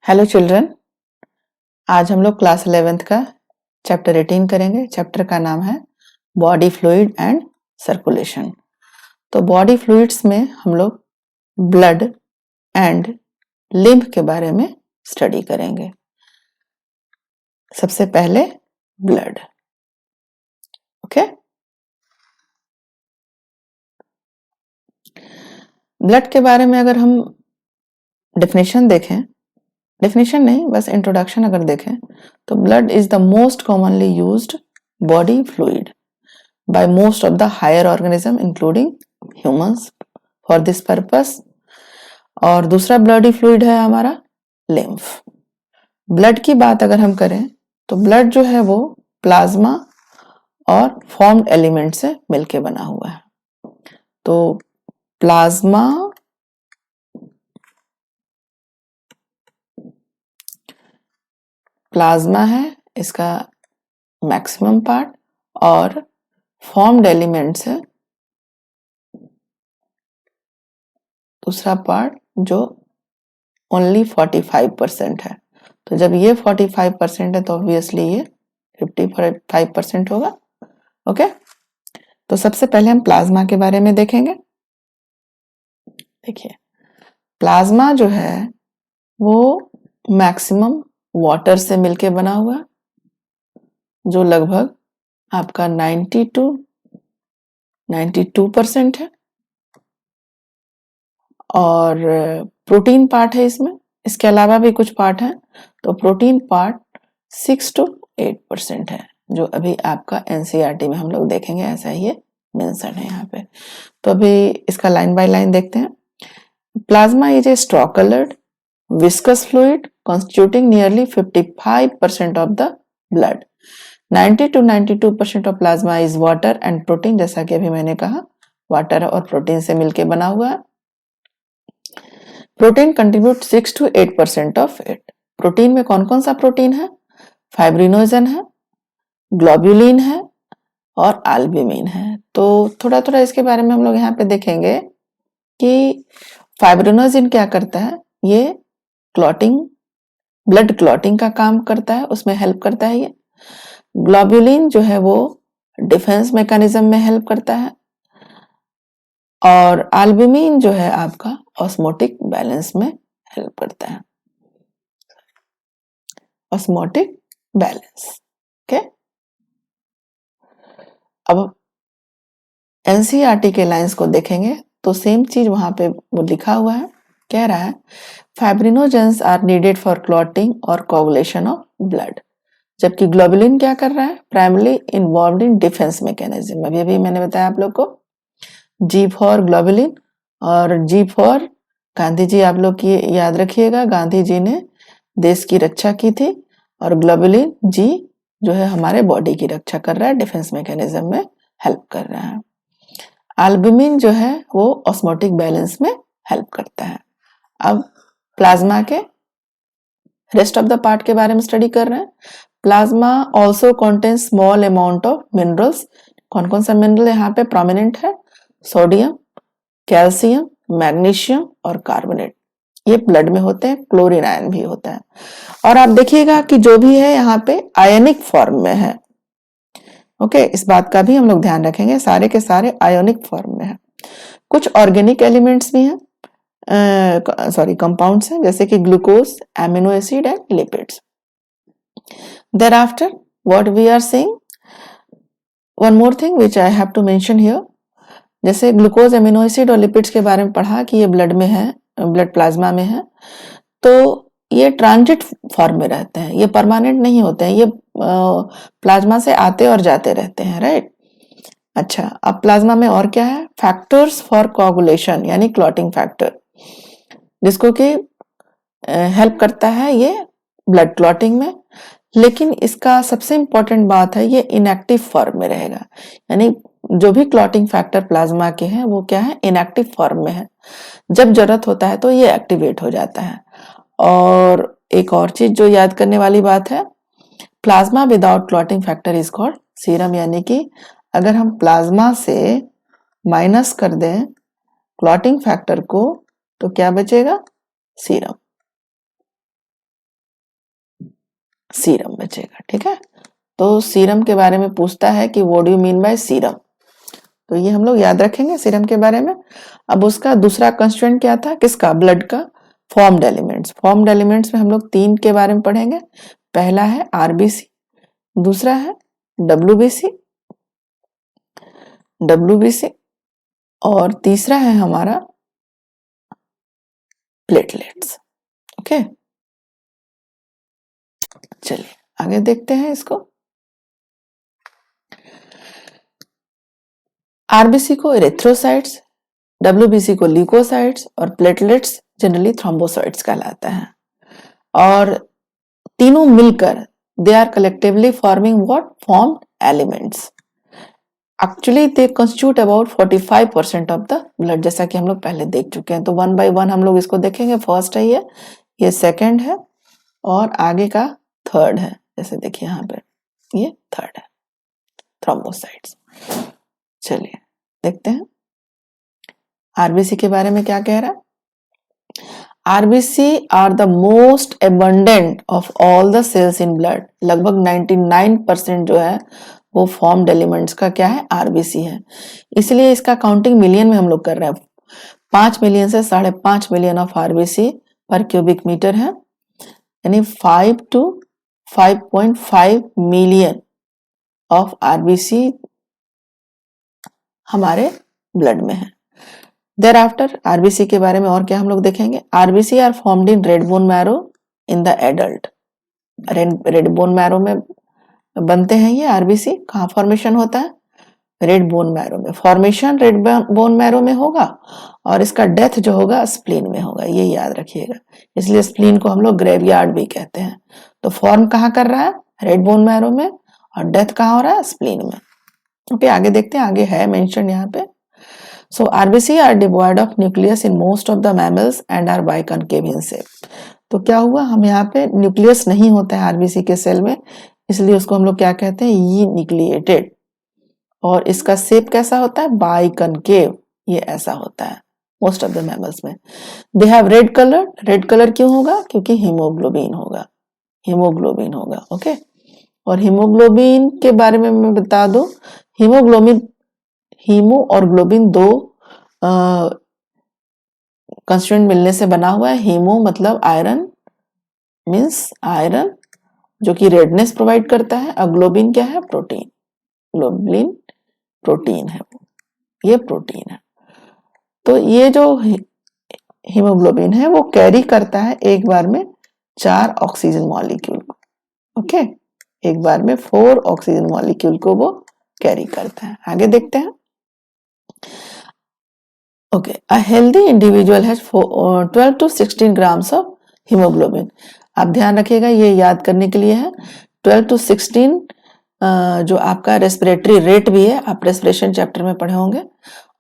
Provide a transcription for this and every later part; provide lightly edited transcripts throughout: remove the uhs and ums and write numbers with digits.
Hello children, आज हम लोग क्लास 11th का चैप्टर 18 करेंगे। चैप्टर का नाम है बॉडी फ्लूइड एंड सर्कुलेशन। तो बॉडी फ्लूइड्स में हम लोग ब्लड एंड लिम्फ के बारे में स्टडी करेंगे। सबसे पहले ब्लड। ओके, ब्लड के बारे में अगर हम डेफिनेशन देखें, डेफिनेशन नहीं बस इंट्रोडक्शन अगर देखें तो blood is the most commonly used body fluid by most of the higher organism including humans for this purpose। और दूसरा ब्लडी फ्लूइड है हमारा लिम्फ। ब्लड की बात अगर हम करें तो ब्लड जो है वो प्लाज्मा और फॉर्म्ड एलिमेंट से मिलके बना हुआ है। तो प्लाज्मा है इसका मैक्सिमम पार्ट और फॉर्म्ड एलिमेंट्स है दूसरा पार्ट जो ओनली 45% है। तो जब ये 45% है तो ऑब्वियसली ये 55% होगा। ओके, तो सबसे पहले हम प्लाज्मा के बारे में देखेंगे। देखिए, प्लाज्मा जो है वो मैक्सिमम वाटर से मिलके बना हुआ है, जो लगभग आपका 92% है। और प्रोटीन पार्ट है इसमें, इसके अलावा भी कुछ पार्ट है। तो प्रोटीन पार्ट 6 to 8% है, जो अभी आपका एनसीईआरटी में हम लोग देखेंगे, ऐसा ही ये मेंशन है यहाँ पे। तो अभी इसका लाइन बाय लाइन देखते हैं। Plasma is a straw coloured viscous fluid constituting nearly 55% of the blood. 90 to 92% of plasma is water and protein, जैसा कि अभी मैंने कहा वाटर और प्रोटीन से मिलके बना हुआ है। Protein contribute 6 to 8% of it. Protein में कौन कौन सा प्रोटीन है? फाइब्रिनोजन है, ग्लोब्यूलिन है और एल्ब्यूमिन है। तो थोड़ा थोड़ा इसके बारे में हम लोग यहाँ पे देखेंगे कि फाइब्रिनोजन क्या करता है, ये क्लॉटिंग, ब्लड क्लॉटिंग का काम करता है, उसमें हेल्प करता है ये। ग्लोब्यूलिन जो है वो डिफेंस मैकेनिज्म में हेल्प करता है और एल्ब्यूमिन जो है आपका ऑस्मोटिक बैलेंस में हेल्प करता है, ऑस्मोटिक बैलेंस। ओके, अब एनसीईआरटी के लाइंस को देखेंगे तो सेम चीज वहां पे वो लिखा हुआ है, कह रहा है फाइब्रिनोजेंस आर नीडेड फॉर क्लॉटिंग और कोगुलेशन ऑफ ब्लड। जबकि ग्लोबुलिन क्या कर रहा है? Primarily involved in defence mechanism. अभी अभी मैंने बताया आप लोग को, जी फॉर ग्लोबुलिन और जी फॉर गांधी जी, आप लोग की याद रखिएगा, गांधी जी ने देश की रक्षा की थी और ग्लोबुलिन जी जो है हमारे बॉडी की रक्षा कर रहा है, डिफेंस मैकेनिज्म में हेल्प कर रहा है। एल्ब्यूमिन जो है वो ऑस्मोटिक बैलेंस में हेल्प करता है। अब प्लाज्मा के रेस्ट ऑफ द पार्ट के बारे में स्टडी कर रहे हैं। Plasma also contain small amount of minerals. कौन कौन सा मिनरल यहाँ पे प्रोमिनेंट है? सोडियम, कैल्शियम, मैग्नीशियम और कार्बोनेट, ये ब्लड में होते हैं। क्लोरीन आयन भी होता है। और आप देखिएगा कि जो भी है यहाँ पे आयनिक फॉर्म में है। ओके, इस बात का भी हम लोग ध्यान रखेंगे, सारे के सारे आयोनिक फॉर्म में है। कुछ ऑर्गेनिक एलिमेंट्स भी हैं, कंपाउंड्स हैं, जैसे कि glucose, amino acid and lipids. Thereafter, what we are seeing, one more thing which I have to mention here, जैसे ग्लूकोज, एमिनो एसिड और लिपिड्स के बारे में पढ़ा कि ये ब्लड में है, ब्लड प्लाज्मा में है, तो ये ट्रांजिट फॉर्म में रहते हैं, ये परमानेंट नहीं होते हैं, ये प्लाज्मा से आते और जाते रहते हैं, राइट। अच्छा, अब प्लाज्मा में और क्या है? फैक्टर्स फॉर कोगुलेशन, यानी क्लॉटिंग फैक्टर, जिसको कि हेल्प करता है ये ब्लड क्लॉटिंग में। लेकिन इसका सबसे इंपॉर्टेंट बात है, ये इनएक्टिव फॉर्म में रहेगा, यानी जो भी क्लॉटिंग फैक्टर प्लाज्मा के हैं वो क्या है? इनएक्टिव फॉर्म में है। जब जरूरत होता है तो ये एक्टिवेट हो जाता है। और एक और चीज जो याद करने वाली बात है, plasma without clotting factor is called serum, यानी कि अगर हम प्लाज्मा से माइनस कर दें क्लॉटिंग फैक्टर को तो क्या बचेगा? सीरम। सीरम बचेगा। ठीक है, तो सीरम के बारे में पूछता है कि what do you mean by serum, तो ये हम लोग याद रखेंगे सीरम के बारे में। अब उसका दूसरा कंस्टिट्यूएंट क्या था, किसका, ब्लड का, फॉर्म्ड एलिमेंट्स। फॉर्म्ड एलिमेंट्स में हम लोग 3 के बारे में पढ़ेंगे। पहला है आरबीसी, दूसरा है डब्ल्यूबीसी और तीसरा है हमारा प्लेटलेट्स। ओके, चलिए आगे देखते हैं इसको। आरबीसी को इरेथ्रोसाइट्स, डब्ल्यूबीसी को ल्यूकोसाइट्स और प्लेटलेट्स जनरली थ्रोम्बोसाइट्स कहलाता है। और तीनों मिलकर they are collectively forming what, formed elements. Actually they constitute about 45% of the blood, जैसा कि हम लोग पहले देख चुके हैं। तो 1 by 1 हम लोग इसको देखेंगे। फर्स्ट है ये सेकंड है और आगे का थर्ड है। जैसे देखिए यहाँ पे ये थर्ड है, थ्रोम्बोसाइट्स। चलिए देखते हैं आरबीसी के बारे में क्या कह रहा है। RBC are the most abundant of all the cells in blood. लगभग 99% जो है वो फॉर्म्ड एलिमेंट्स का क्या है, आरबीसी है। इसलिए इसका काउंटिंग मिलियन में हम लोग कर रहे हैं। 5 मिलियन से 5.5 मिलियन ऑफ आरबीसी पर क्यूबिक मीटर है, यानी 5 to 5.5 मिलियन ऑफ आरबीसी हमारे ब्लड में है। देयर आफ्टर आरबीसी के बारे में और क्या हम लोग देखेंगे। RBC are formed in red bone marrow in the adult. Red bone marrow में बनते हैं ये आरबीसी। कहाँ फॉर्मेशन होता है, रेड बोन मैरो में। फॉर्मेशन रेड बोन मैरो में होगा और इसका डेथ जो होगा स्प्लीन में होगा, ये याद रखिएगा। इसलिए स्प्लीन को हम लोग ग्रेवयार्ड भी कहते हैं। तो फॉर्म कहाँ कर रहा है, रेड बोन मैरो में, और डेथ कहाँ हो रहा है, स्प्लीन में। ओके, आगे देखते हैं, आगे है मेंशन यहाँ पे। So RBC are devoid of nucleus in most of the mammals and are biconcave in shape। तो क्या हुआ, हम यहाँ पे न्यूक्लियस नहीं होता है आरबीसी के सेल में, इसलिए उसको हम लोग क्या कहते हैं, ये न्यूक्लिएटेड। और इसका शेप कैसा होता है, बाइकनकेव, ये ऐसा होता है मोस्ट ऑफ द मैमल्स में। They have read colour. Red colour क्यों होगा, क्योंकि हीमोग्लोबिन होगा, हीमोग्लोबिन होगा। ओके, और हीमोग्लोबिन के बारे में मैं बता दूं, हीमोग्लोबिन, हीमो और ग्लोबिन दो कंस्टिट्यूएंट मिलने से बना हुआ है। हीमो मतलब आयरन, मींस आयरन जो कि रेडनेस प्रोवाइड करता है, और ग्लोबिन क्या है, प्रोटीन। ग्लोबिन प्रोटीन है, ये प्रोटीन है। तो ये जो हीमोग्लोबिन है वो कैरी करता है एक बार में 4 ऑक्सीजन मॉलिक्यूल को। ओके, एक बार में 4 ऑक्सीजन मॉलिक्यूल को वो कैरी करता है। आगे देखते हैं। Okay, a healthy individual has 12 to 16 grams of haemoglobin. आप ध्यान रखिएगा, ये याद करने के लिए है। 12 to 16 जो आपका रेस्पिरेटरी रेट भी है, आप रेस्पिरेशन चैप्टर में पढ़े होंगे।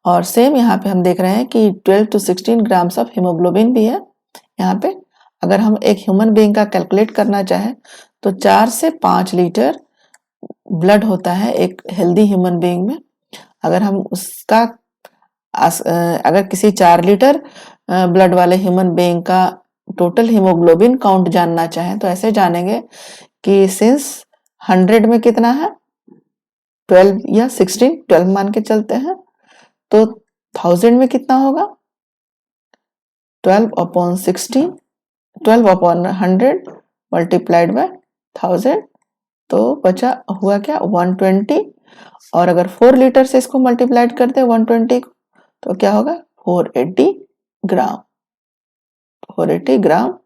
और सेम यहाँ पे हम देख रहे हैं कि 12 to 16 ग्राम्स ऑफ हीमोग्लोबिन भी है यहाँ पे। अगर हम एक ह्यूमन बीइंग का कैलकुलेट करना चाहें तो 4 से 5 लीटर ब्लड होता है एक हेल्दी ह्यूमन बीइंग में। अगर हम उसका अगर किसी 4 लीटर ब्लड वाले ह्यूमन बीइंग का टोटल हीमोग्लोबिन काउंट जानना चाहें तो ऐसे जानेंगे कि सिंस 100 में कितना है, 12 या 16, 12 मान के चलते हैं, तो 1000 में कितना होगा, 12/16, 12/100 मल्टीप्लाइड बाय 1000, तो बचा हुआ क्या, 120। और अगर 4 लीटर से इसको मल्टीप्लाइड करते हैं 120 को, तो क्या होगा, 480 ग्राम। 480 ग्राम।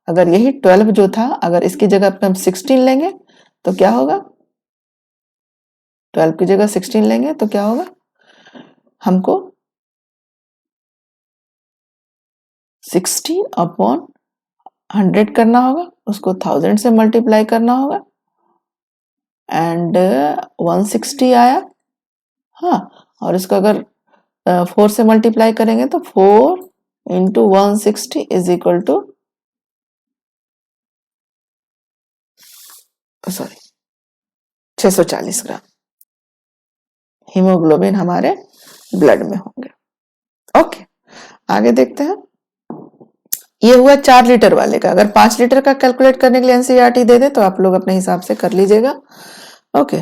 अगर यही 12 जो था, अगर इसकी जगह पे हम 16 लेंगे तो क्या होगा, 12 की जगह 16 लेंगे तो क्या होगा, हमको 16/100 करना होगा, उसको 1000 से मल्टीप्लाई करना होगा, एंड 160 आया। हाँ, और इसको अगर 4 से मल्टीप्लाई करेंगे तो 4 into 160 is equal to, sorry, 640 gram haemoglobin हमारे ब्लड में होंगे। ओके, आगे देखते हैं। ये हुआ 4 लीटर वाले का। अगर 5 लीटर का कैलकुलेट करने के लिए एनसीईआरटी दे दे तो आप लोग अपने हिसाब से कर लीजिएगा। ओके,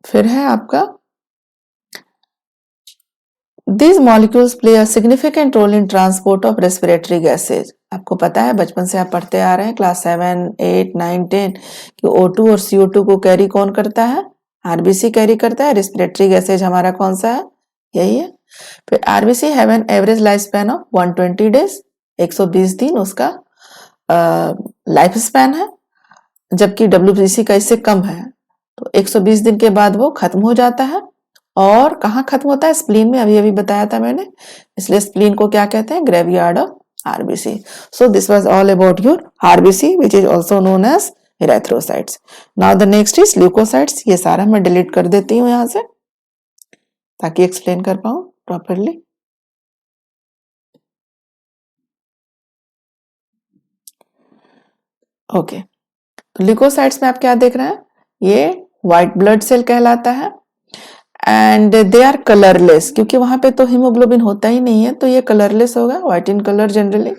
फिर है आपका These molecules play a significant role in transport of respiratory gases. आपको पता है, बचपन से आप पढ़ते आ रहे हैं क्लास 7, 8, 9, 10 कि O2 और CO2 को कैरी कौन करता है? आरबीसी कैरी करता है। रेस्पिरेटरी गैसेज हमारा कौन सा है? यही है। फिर RBC have an average life span of 120 days, 120 दिन उसका लाइफ स्पैन है, जबकि डब्ल्यूबीसी का इससे कम है। तो 120 दिन के बाद वो खत्म हो जाता है। और कहाँ खत्म होता है? स्प्लीन में, अभी अभी बताया था मैंने। इसलिए स्प्लीन को क्या कहते हैं? Graveyard of RBC. So this was all about your RBC which is also known as erythrocytes. Now the next is leucocytes. ये सारा मैं डिलीट कर देती हूँ यहाँ से ताकि एक्सप्लेन कर पाऊँ प्रॉपरली। ओके, तो ल्यूकोसाइट्स में आप क्या देख रहे हैं? ये व्हाइट ब्लड सेल कहलाता है एंड दे आर कलरलेस, क्योंकि वहां पे तो हीमोग्लोबिन होता ही नहीं है, तो ये कलरलेस होगा, white in colour generally.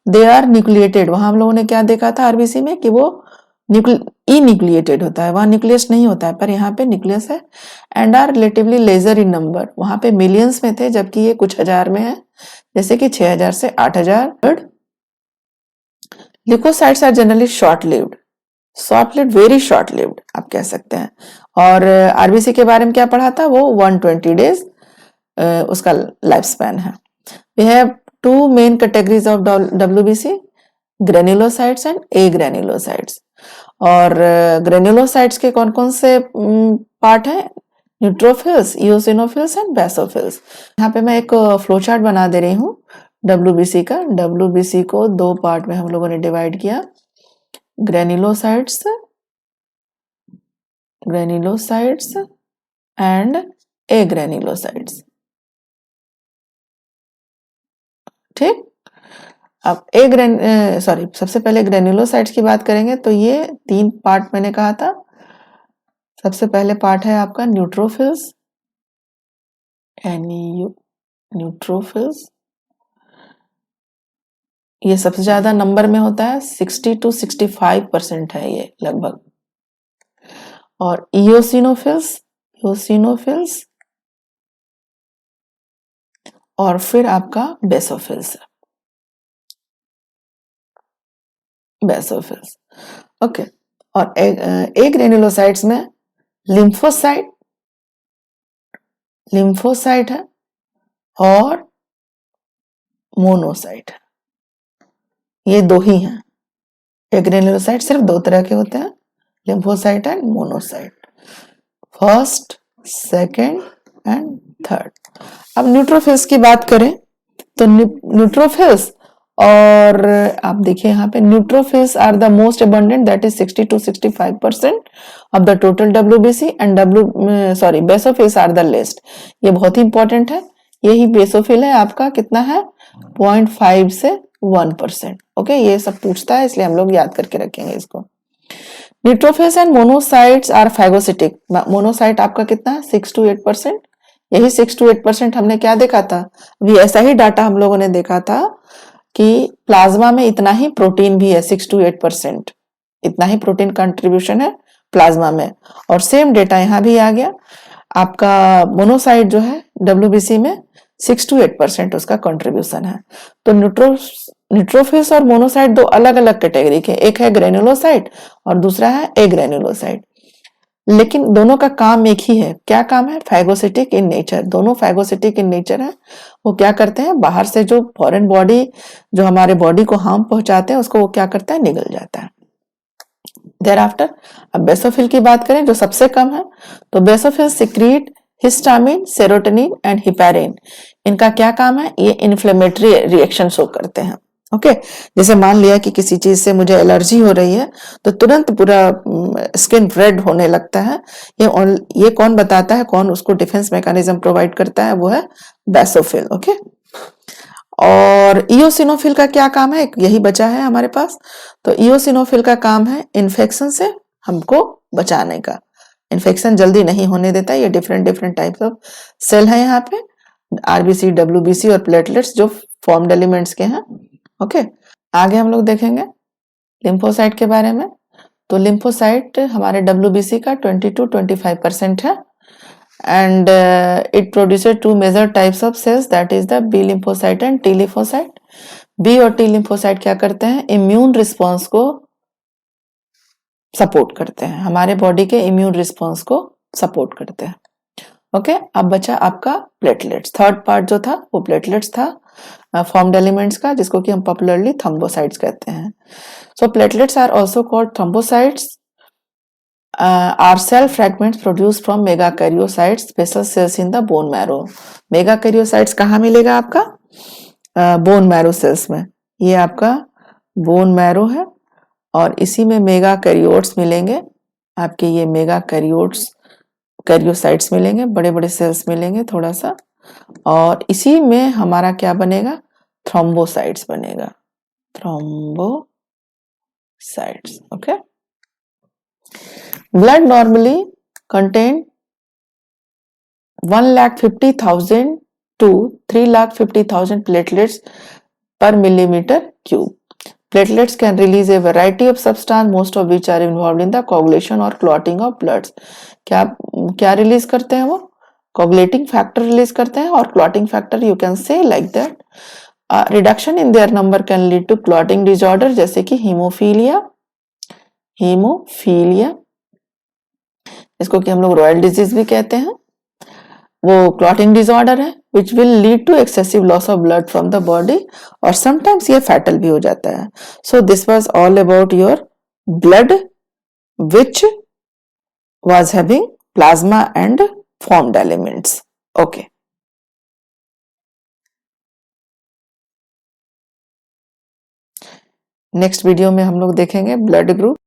They are nucleated. वहां हम लोगों ने क्या देखा था आरबीसी में कि वो न्यूक्लिएटेड होता है, वहां न्यूक्लियस नहीं होता है, पर यहाँ पे न्यूक्लियस है। And are relatively larger in number. वहां पे मिलियंस में थे, जबकि ये कुछ हजार में है, जैसे कि 6000 से 8000। Leucocytes are generally short lived, short lived, very short lived आप कह सकते हैं। और आरबीसी के बारे में क्या पढ़ा था? वो 120 डेज उसका लाइफ स्पैन है। We have two main categories of WBC, granulocytes and agranulocytes. और ग्रेन्युलोसाइट्स के कौन कौन से पार्ट हैं? Neutrophils, eosinophils and basophils. यहाँ पे मैं एक फ्लो चार्ट बना दे रही हूँ डब्ल्यूबीसी का। डब्ल्यूबीसी को 2 पार्ट में हम लोगों ने डिवाइड किया, ग्रेन्युलोसाइट्स एंड ए ग्रेन्युलोसाइट्स। ठीक, अब सबसे पहले ग्रेन्युलोसाइट्स की बात करेंगे तो ये 3 पार्ट मैंने कहा था। सबसे पहले पार्ट है आपका न्यूट्रोफिल्स, न्यूट्रोफिल्स। ये सबसे ज्यादा नंबर में होता है, 60 to 65% है ये लगभग। और इओसिनोफिल्स और फिर आपका बेसोफिल्स। ओके, और ए ग्रेन्युलोसाइट्स में लिम्फोसाइट है और मोनोसाइट है, ये 2 ही हैं। ए ग्रेन्युलोसाइट सिर्फ 2 तरह के होते हैं, lymphocyte and monocyte, first, second and third. अब न्यूट्रोफिल्स की बात करें तो न्यूट्रोफिल्स, और आप देखिए यहाँ पे neutrophils are the most abundant, that is 60 to 65% of the total WBC and basophils are the least. ये बहुत ही इंपॉर्टेंट है। यही बेसोफिल है आपका, कितना है? 0.5 से 1%। ओके, ये सब पूछता है इसलिए हम लोग याद करके रखेंगे इसको। Neutrophils and monocytes are phagocytic. Monocyte आपका कितना है? 6 to 8%। यही 6 to 8% हमने क्या देखा था? अभी ऐसा ही डाटा हम लोगों ने देखा था कि प्लाज्मा में इतना ही प्रोटीन भी है, 6 to 8%, इतना ही प्रोटीन कंट्रीब्यूशन है प्लाज्मा में। और सेम डेटा यहाँ भी आ गया। आपका मोनोसाइट जो है डब्ल्यूबीसी में 6 to 8% उसका कंट्रीब्यूशन है। तो न्यूट्रोफिल्स और मोनोसाइट 2 अलग अलग कैटेगरी के, एक है ग्रेन्युलोसाइट और दूसरा है ए ग्रेन्युलोसाइट, लेकिन दोनों का काम एक ही है। क्या काम है? Phagocytic in nature. दोनों फैगोसिटिक इन नेचर है। वो क्या करते हैं? बाहर से जो फॉरेन बॉडी जो हमारे बॉडी को हार्म पहुंचाते हैं उसको वो क्या करता है? निगल जाता है। देयरआफ्टर अब बेसोफिल की बात करें जो सबसे कम है, तो basophil secrete histamine, serotonin and heparin. इनका क्या काम है? ये इन्फ्लेमेटरी रिएक्शन शो करते हैं। ओके, जैसे मान लिया कि किसी चीज से मुझे एलर्जी हो रही है तो तुरंत पूरा स्किन रेड होने लगता है। ये कौन बताता है? कौन उसको डिफेंस मैकेनिज्म प्रोवाइड करता है? वो है बेसोफिल। ओके, और इओसिनोफिल का क्या काम है? यही बचा है हमारे पास। तो इओसिनोफिल का काम है इन्फेक्शन से हमको बचाने का, इन्फेक्शन जल्दी नहीं होने देता। ये डिफरेंट टाइप्स ऑफ सेल है यहाँ पे, आरबीसी, डब्ल्यूबीसी और प्लेटलेट्स जो फॉर्म्ड एलिमेंट्स के हैं। ओके, आगे हम लोग देखेंगे लिम्फोसाइट के बारे में। तो लिम्फोसाइट हमारे WBC का 20 to 25% है and it produces two major types of cells, that is the B lymphocyte and T lymphocyte. B और T lymphocyte क्या करते हैं, इम्यून रिस्पॉन्स को सपोर्ट करते हैं, हमारे बॉडी के इम्यून रिस्पॉन्स को सपोर्ट करते हैं। ओके, अब बचा आपका प्लेटलेट्स। थर्ड पार्ट जो था वो प्लेटलेट्स था फॉर्म्ड एलिमेंट्स का, जिसको कि हम पॉपुलरली थ्रोम्बोसाइट्स कहते हैं। So platelets are also called thrombocytes are cell fragments produced from megakaryocytes, special cells in the bone marrow. megakaryocytes कहाँ मिलेगा आपका, बोन मैरो सेल्स में। ये आपका बोन मैरो है और इसी में मेगाकैरियोट्स मिलेंगे आपके, ये मेगाकैरियोट्स कैरियोसाइट्स मिलेंगे, बड़े बड़े सेल्स मिलेंगे थोड़ा सा, और इसी में हमारा क्या बनेगा, थ्रोम्बोसाइट्स बनेगा, thrombocytes. Okay, blood normally contain 1,50,000 to 3,50,000 platelets per millimeter cube. Platelets can release a variety of substance, most of which are involved in the coagulation or clotting of bloods. क्या रिलीज करते हैं वो, coagulating factor release करते हैं और clotting factor, you can say like that. Reduction in their number can lead to clotting disorder जैसे कि haemophilia, इसको कि हम लोग रॉयल डिजीज भी कहते हैं, वो क्लॉटिंग डिसऑर्डर है which will lead to excessive loss of blood from the body, और समटाइम्स ये फैटल भी हो जाता है। So this was all about your blood which was having plasma and formed elements. Okay, next video में हम लोग देखेंगे ब्लड ग्रुप।